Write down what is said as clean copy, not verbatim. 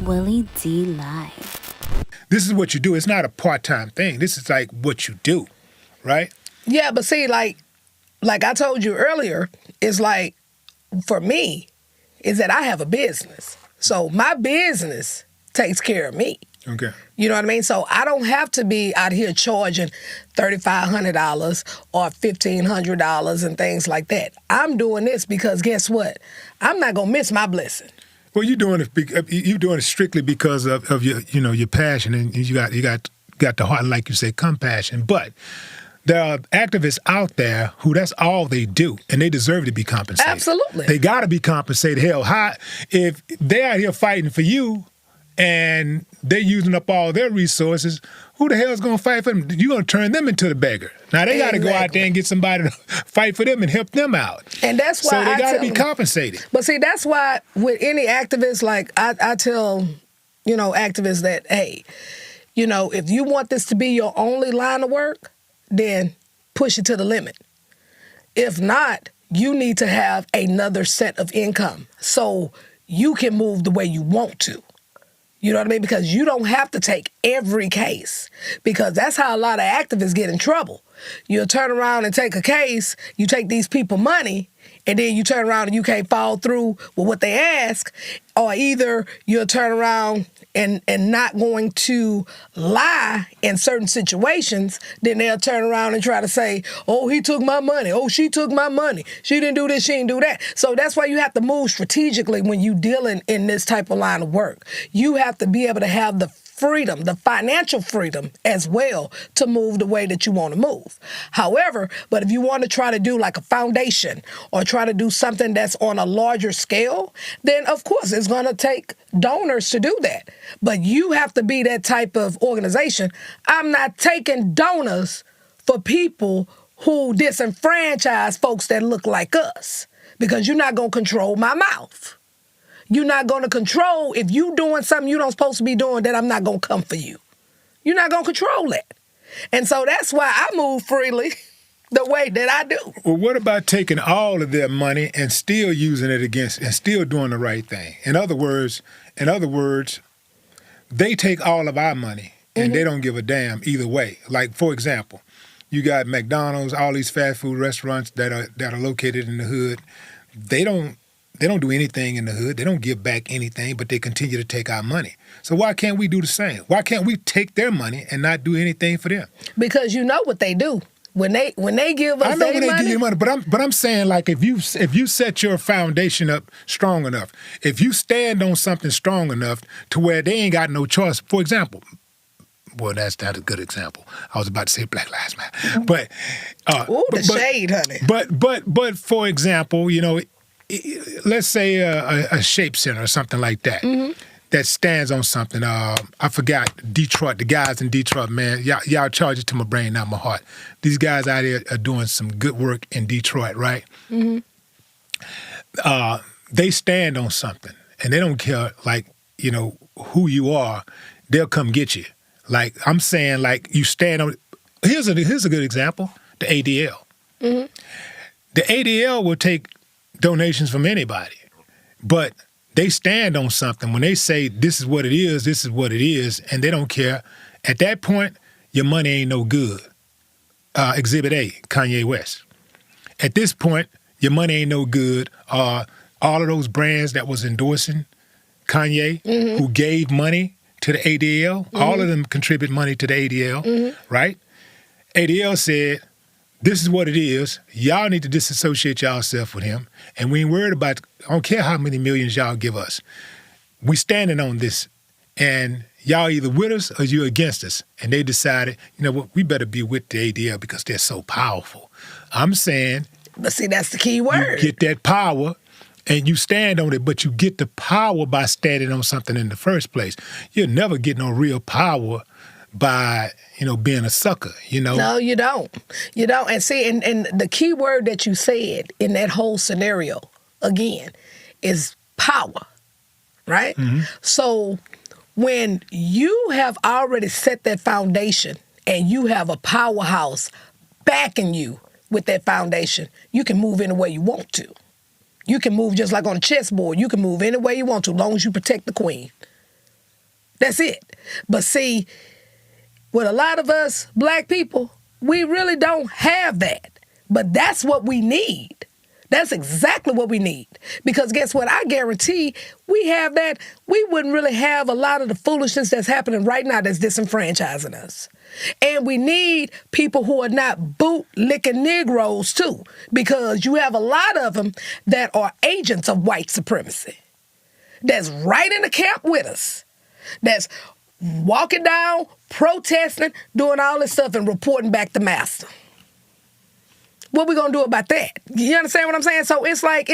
Willie D Live. This is what you do. It's not a part-time thing. This is like what you do, right? Yeah, but see, like I told you earlier, it's like, for me, is that I have a business. So my business takes care of me. Okay. You know what I mean? So I don't have to be out here charging $3,500 or $1,500 and things like that. I'm doing this because guess what? I'm not gonna miss my blessing. Well, you're doing it strictly because of your your passion, and you got the heart, and like you say, compassion. But there are activists out there who that's all they do, and they deserve to be compensated. Absolutely. They got to be compensated. Hell, if they're out here fighting for you and they're using up all their resources, who the hell is going to fight for them? You're going to turn them into the beggar. Now, they got to go out there and get somebody to fight for them and help them out. And that's why so they got to be compensated. But see, that's why with any activist, like I tell, activists that, hey, if you want this to be your only line of work, then push it to the limit. If not, you need to have another set of income so you can move the way you want to. You know what I mean? Because you don't have to take every case, because that's how a lot of activists get in trouble. You'll turn around and take a case, you take these people money, and then you turn around and you can't follow through with what they ask, or either you'll turn around and not going to lie in certain situations, then they'll turn around and try to say, oh, he took my money. Oh, she took my money. She didn't do this, she didn't do that. So that's why you have to move strategically when you dealing in this type of line of work. You have to be able to have the freedom, the financial freedom as well, to move the way that you want to move. However, but if you want to try to do like a foundation or try to do something that's on a larger scale, then of course it's going to take donors to do that. But you have to be that type of organization. I'm not taking donors for people who disenfranchise folks that look like us, because you're not going to control my mouth. You're not going to control, if you doing something you don't supposed to be doing, then I'm not going to come for you. You're not going to control that. And so that's why I move freely the way that I do. Well, what about taking all of their money and still using it against, and still doing the right thing? In other words, they take all of our money and they don't give a damn either way. Like, for example, you got McDonald's, all these fast food restaurants that are located in the hood. They don't do anything in the hood. They don't give back anything, but they continue to take our money. So why can't we do the same? Why can't we take their money and not do anything for them? Because you know what they do. When they give us I know when they money, give you money, but I'm saying, like, if you set your foundation up strong enough, if you stand on something strong enough to where they ain't got no choice. For example, well, that's not a good example. I was about to say Black Lives Matter, but shade, honey. But for example, let's say a shape center or something like that that stands on something. I forgot Detroit. The guys in Detroit, man, y'all charge it to my brain, not my heart. These guys out here are doing some good work in Detroit, right? Mm-hmm. They stand on something, and they don't care, like, who you are. They'll come get you. Like, I'm saying, like, you stand on. Here's a good example: the ADL. Mm-hmm. The ADL will take donations from anybody, but they stand on something. When they say this is what it is, and they don't care. At that point, your money ain't no good. Exhibit A, Kanye West. At this point, your money ain't no good. All of those brands that was endorsing Kanye, who gave money to the ADL, all of them contribute money to the ADL, right? ADL said, this is what it is. Y'all need to disassociate yourself with him. And we ain't worried about, I don't care how many millions y'all give us. We standing on this. And y'all either with us or you against us. And they decided, you know what, we better be with the ADL because they're so powerful. I'm saying. But see, that's the key word. You get that power and you stand on it, but you get the power by standing on something in the first place. You'll never get no real power by, being a sucker, No, you don't. You don't. And see, and the key word that you said in that whole scenario, again, is power, right? Mm-hmm. So when you have already set that foundation and you have a powerhouse backing you with that foundation, you can move any way you want to. You can move just like on a chessboard. You can move any way you want to, as long as you protect the queen. That's it. But see, with a lot of us black people, we really don't have that. But that's what we need. That's exactly what we need. Because guess what? I guarantee we have that. We wouldn't really have a lot of the foolishness that's happening right now that's disenfranchising us. And we need people who are not boot-licking Negroes, too. Because you have a lot of them that are agents of white supremacy. That's right in the camp with us. That's walking down, protesting, doing all this stuff, and reporting back to master. What we gonna do about that? You understand what I'm saying? So it's like...